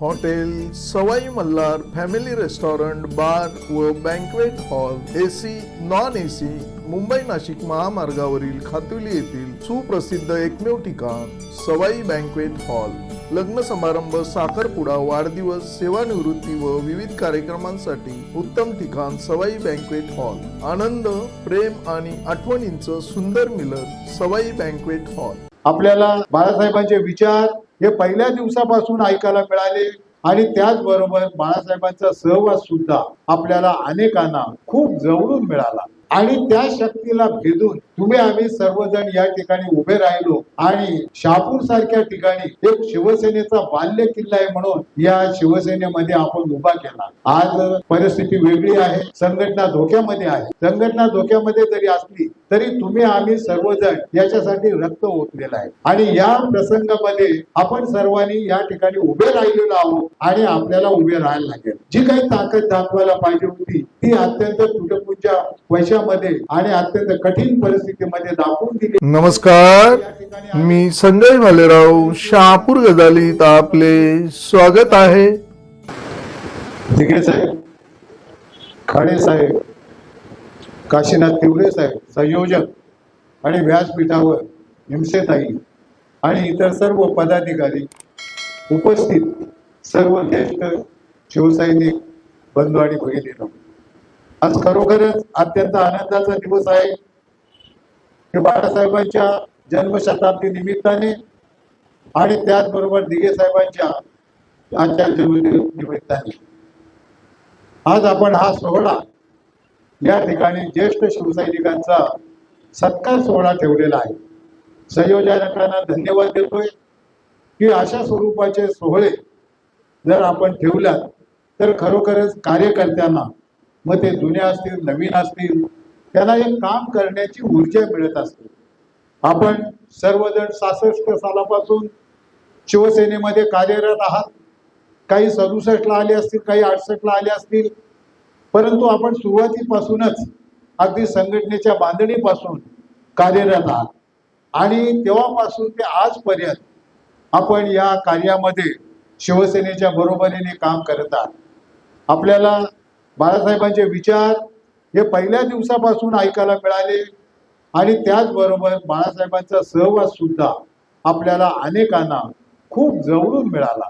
Hotel सवाई Malhar family restaurant bar व banquet hall AC non AC Mumbai Nashik महामार्गावरील खातुली येथील सुप्रसिद्ध एकमेव ठिकाण सवाई बँक्वेट हॉल। लग्न समारंभ, साखरपुडा, वाढदिवस, सेवानिवृत्ती व विविध कार्यक्रमांसाठी उत्तम ठिकाण सवाई बँक्वेट हॉल। आनंद, प्रेम आणि आठवणींचं सुंदर मिलन सवाई बँक्वेट हॉल। आपल्याला बाळासाहेबांचे विचार हे पहिल्या दिवसापासून ऐकायला मिळाले आणि त्याचबरोबर बाळासाहेबांचा सहवास सुद्धा आपल्याला अनेकांना खूप जवळून मिळाला आणि त्या शक्तीला भेदून तुम्ही आम्ही सर्वजण या ठिकाणी उभे राहिलो आणि शहापूर सारख्या ठिकाणी एक शिवसेनेचा बाल्य किल्ला आहे म्हणून या शिवसेनेमध्ये आपण उभा केला। आज परिस्थिती वेगळी आहे, संघटना धोक्यामध्ये आहे। संघटना धोक्यामध्ये जरी असली तरी तुम्ही आम्ही सर्वजण याच्यासाठी रक्त ओतलेलं आहे आणि या प्रसंगामध्ये आपण सर्वांनी या ठिकाणी उभे राहिलेलो आहोत आणि आपल्याला उभे राहायला लागेल। जी काही ताकद दाखवायला पाहिजे होती ती अत्यंत तुटपुंच्या पैशामध्ये आणि अत्यंत कठीण परिस्थितीमध्ये दाखवून दिली। नमस्कार, मी संजय भालेराव, शहापूर गजालीत आपले स्वागत आहे। दिघे साहेब, खाडे साहेब, काशीनाथ तिवरे साहेब संयोजक आणि व्यासपीठावर हिमसेताई आणि इतर सर्व पदाधिकारी उपस्थित, सर्व ज्येष्ठ शिवसैनिक बंधू आणि भगिनींनो, आज खरोखरच अत्यंत आनंदाचा दिवस आहे की बाळासाहेबांच्या जन्मशताब्दी निमित्ताने आणि त्याचबरोबर दिघे साहेबांच्या आजच्या जन्मदिवसानिमित्ताने आज आपण हा सोहळा या ठिकाणी ज्येष्ठ शिवसैनिकांचा सत्कार सोहळा ठेवलेला आहे। संयोजकांना धन्यवाद देतोय की अशा स्वरूपाचे सोहळे जर आपण ठेवल्यात तर खरोखरच कार्यकर्त्यांना, मग ते जुने असतील नवीन असतील, त्यांना एक काम करण्याची ऊर्जा मिळत असते। आपण सर्वजण 66 सालापासून शिवसेनेमध्ये कार्यरत आहात। काही 67 ला आले असतील, काही 68 ला आले असतील, परंतु आपण सुरुवातीपासूनच अगदी संघटनेच्या बांधणीपासून कार्यरत आहात आणि तेव्हापासून ते आजपर्यंत आपण या कार्यामध्ये शिवसेनेच्या बरोबरीने काम करत आहात। आपल्याला बाळासाहेबांचे विचार हे पहिल्या दिवसापासून ऐकायला मिळाले आणि त्याचबरोबर बाळासाहेबांचा सहवास सुद्धा आपल्याला अनेकांना खूप जवळून मिळाला।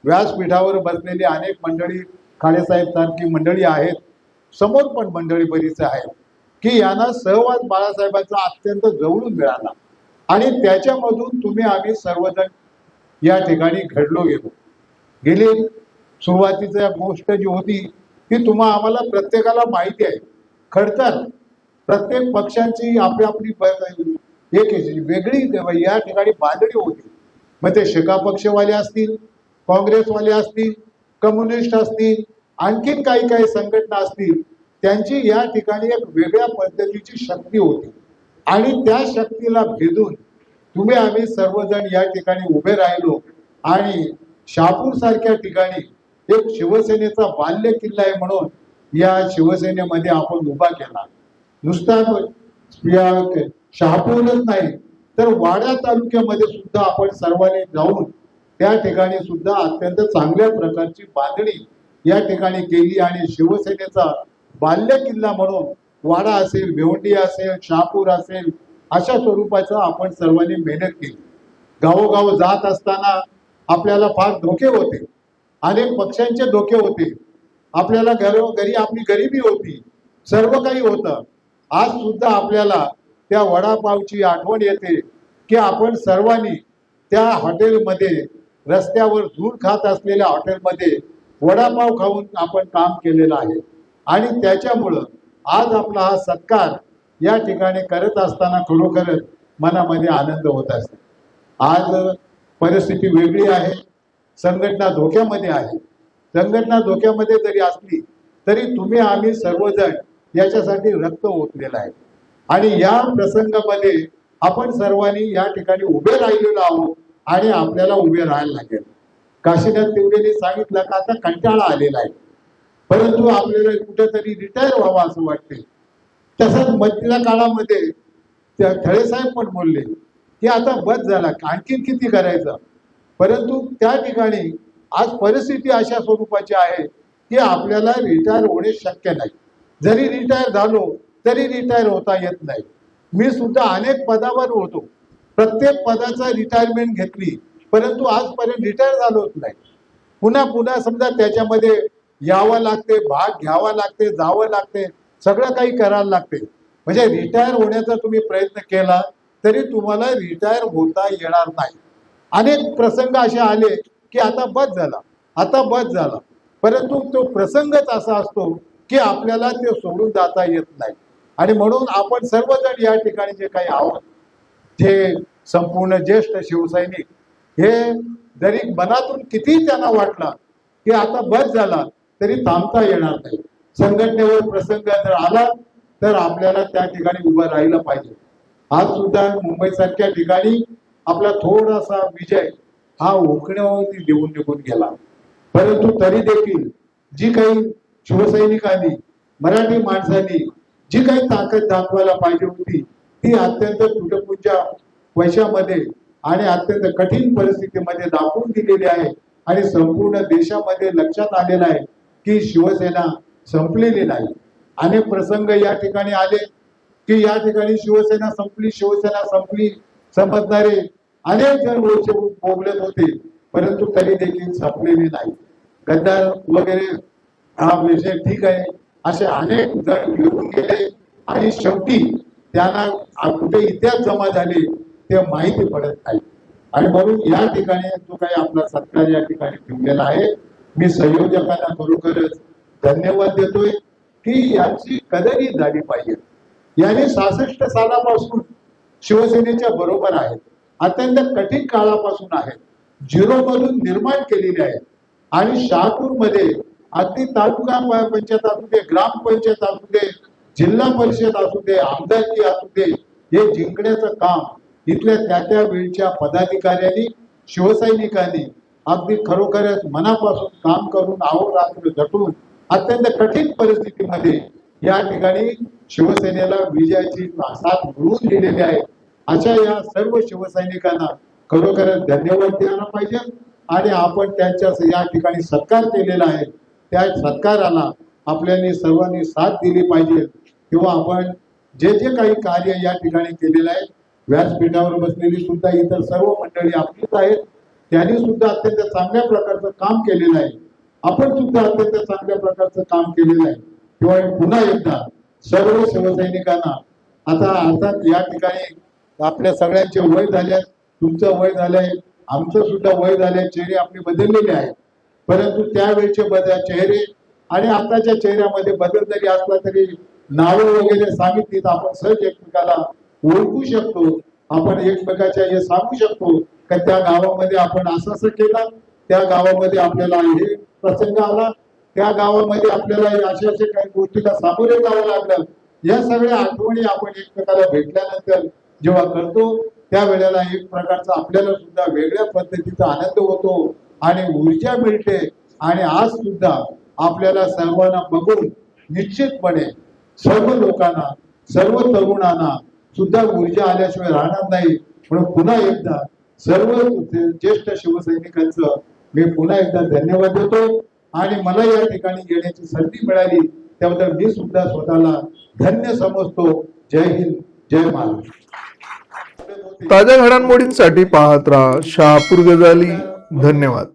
व्यासपीठावर बसलेली अनेक मंडळी, खाडेसाहेब सारखी मंडळी आहेत, समोर पण मंडळी बरीच आहेत की यांना सहवास बाळासाहेबांचा अत्यंत जवळून मिळाला आणि त्याच्यामधून तुम्ही आम्ही सर्वजण या ठिकाणी घडलो गेलो। गेली सुरुवातीची गोष्ट जी होती ती आम्हाला प्रत्येकाला माहिती आहे। खडतर प्रत्येक पक्षांची आपली आपली एक वेगळी या ठिकाणी बांधणी होती। मग ते शेका पक्षवाले असतील, काँग्रेसवाले असतील, कम्युनिस्ट असतील, आणखीन काही काही संघटना असतील, त्यांची या ठिकाणी एक वेगळ्या पद्धतीची शक्ती होती आणि त्या शक्तीला भेदून तुम्ही आम्ही सर्वजण या ठिकाणी उभे राहिलो आणि शहापूर सारख्या ठिकाणी एक शिवसेनेचा बाल्य किल्ला आहे म्हणून या शिवसेनेमध्ये आपण उभा केला। नुसता शहापूरच नाही तर वाडा तालुक्यामध्ये सुद्धा आपण सर्वांनी जाऊन त्या ठिकाणी सुद्धा अत्यंत चांगल्या प्रकारची बांधणी या ठिकाणी केली आणि शिवसेनेचा बाल्य किल्ला म्हणून वाडा असेल, भिवंडी असेल, शहापूर असेल, अशा स्वरूपाचं आपण सर्वांनी मेहनत केली। गावोगाव जात असताना आपल्याला फार धोके होते, अनेक पक्षांचे धोके होते, आपल्याला घरी आपली गरिबी होती, सर्व काही होतं। आज सुद्धा आपल्याला त्या वडापावची आठवण येते की आपण सर्वांनी त्या हॉटेलमध्ये, रस्त्यावर धूळ खात असलेल्या हॉटेलमध्ये वडापाव खाऊन आपण काम केलेलं आहे आणि त्याच्यामुळं आज आपला हा सत्कार या ठिकाणी करत असताना खरोखरच मनामध्ये आनंद होत असतो। आज परिस्थिती वेगळी आहे, संघटना धोक्यामध्ये आहे। संघटना धोक्यामध्ये जरी असली तरी तुम्ही आम्ही सर्वजण याच्यासाठी रक्त ओतलेलं आहे आणि या प्रसंगामध्ये आपण सर्वांनी या ठिकाणी उभे राहिलेलो आहोत आणि आपल्याला उभे राहायला लागेल। काशीनाथ तिवरेंनी सांगितलं का आता कंटाळा आलेला आहे, परंतु आपल्याला कुठेतरी रिटायर व्हावं असं वाटते। तसंच मधल्या काळामध्ये थळेसाहेब पण बोलले की आता बस झाला, आणखीन किती करायचं, परंतु त्या ठिकाणी आज परिस्थिती अशा स्वरूपाची आहे की आपल्याला रिटायर होणे शक्य नाही. जरी रिटायर झालो तरी रिटायर होता येत नाही. मी सुद्धा अनेक पदावर होतो, प्रत्येक पदाचा रिटायरमेंट घेतली, परंतु आजपर्यंत रिटायर झालोच नाही. पुन्हा पुन्हा समजा त्याच्यामध्ये यावं लागते, भाग घ्यावा लागते, जावं लागते, सगळं काही करायला लागते. म्हणजे रिटायर होण्याचा तुम्ही प्रयत्न केला तरी तुम्हाला रिटायर होता येणार नाही. अनेक प्रसंग असे आले की आता बस झाला, आता बस झाला, परंतु तो प्रसंगच असा असतो की आपल्याला ते सोडून जाता येत नाही. आणि म्हणून आपण सर्वजण या ठिकाणी जे काही आहोत, जे संपूर्ण ज्येष्ठ शिवसैनिक, हे जरी मनातून किती त्यांना वाटला की आता बस झाला तरी थांबता येणार नाही. संघटनेवर प्रसंग जर आला तर आपल्याला त्या ठिकाणी उभं राहिलं पाहिजे. आज सुद्धा मुंबईसारख्या ठिकाणी आपला थोडासा विजय हा ओकण्यावरती देऊन निघून गेला, परंतु तरी देखील जी काही शिवसैनिकांनी, मराठी माणसांनी जी काही ताकद दाखवायला पाहिजे होती ती अत्यंत तुटपुंच्या पैशामध्ये आणि अत्यंत कठीण परिस्थितीमध्ये दाखवून दिलेली आहे. आणि संपूर्ण देशामध्ये लक्षात आलेलं आहे की शिवसेना संपलेली नाही. अनेक प्रसंग या ठिकाणी आले की या ठिकाणी शिवसेना संपली, शिवसेना संपली समजणारे अनेक जण बोलत होते, परंतु तरी देखील संपलेली नाही. गद्दार वगैरे हा विषय ठीक आहे, असे अनेक जण घेऊन गेले आणि शेवटी त्यांना कुठे इतिहास जमा झाले ते माहिती पडत नाही. आणि म्हणून या ठिकाणी जो काही आपला सत्कार या ठिकाणी ठेवलेला आहे, मी संयोजकांना खरोखरच धन्यवाद देतोय की याची कदरही झाली पाहिजे. याने 66 सालापासून शिवसेनेच्या बरोबर आहेत, अत्यंत कठीण काळापासून आहेत, झिरो मधून निर्माण केलेले आहेत. आणि शहापूरमध्ये अगदी तालुका पंचायत असू दे, ग्रामपंचायत असू दे, जिल्हा परिषद असू दे, आमदारकी असू दे, हे जिंकण्याचं काम इथल्या त्या वेळच्या पदाधिकाऱ्यांनी, शिवसैनिकांनी अगदी खरोखरच मनापासून काम करून अहोरात्र झटून अत्यंत कठीण परिस्थितीमध्ये या ठिकाणी शिवसेनेला विजयाची साथ मिळवून दिलेली आहे. अशा या सर्व शिवसैनिकांना खरोखरच धन्यवाद द्यायला पाहिजे. आणि आपण त्यांच्या या ठिकाणी सत्कार केलेला आहे, त्या सत्काराला आपल्याला सर्वांनी साथ दिली पाहिजे. किंवा आपण जे जे काही कार्य या ठिकाणी केलेलं आहे, व्यासपीठावर बसलेली सुद्धा इतर सर्व मंडळी आपलीच आहेत, त्यांनी सुद्धा अत्यंत चांगल्या प्रकारचं काम केलेलं आहे. आपण सुद्धा अत्यंत चांगल्या प्रकारचं काम केलेलं आहे. किंवा पुन्हा एकदा सर्व शिवसैनिकांना आता अर्थात या ठिकाणी आपल्या सगळ्यांचे वय झाले, तुमचं वय झालंय, आमचं सुद्धा वय झालंय, चेहरे आपले बदललेले आहेत, परंतु त्यावेळेचे चेहरे आणि आताच्या चेहऱ्यामध्ये बदल जरी असला तरी नावं वगैरे सांगितली तर आपण सहज एकमेकाला ओळखू शकतो. आपण एकमेकाच्या हे सांगू शकतो की त्या गावामध्ये आपण असं असं केलं, त्या गावामध्ये आपल्याला हे प्रसंग आला, त्या गावामध्ये आपल्याला अशा अशा काही गोष्टीला सामोरे जावं लागलं. या सगळ्या आठवणी आपण एकमेकाला भेटल्यानंतर जेव्हा करतो त्यावेळेला एक प्रकारचा आपल्याला सुद्धा वेगळ्या पद्धतीचा आनंद होतो आणि ऊर्जा मिळते. आणि आज सुद्धा आपल्याला सर्वांना बघून निश्चितपणे सर्व लोकांना, सर्व तरुणांना सुद्धा ऊर्जा आल्याशिवाय राहणार नाही. म्हणून पुन्हा एकदा सर्व ज्येष्ठ शिवसैनिकांचं मी पुन्हा एकदा धन्यवाद देतो. आणि मला या ठिकाणी येण्याची संधी मिळाली त्याबद्दल मी सुद्धा स्वतःला धन्य समजतो. जय हिंद, जय महाराष्ट्र. ताज्या घडामोडींसाठी पाहत राहा शहापूर गजाली. धन्यवाद.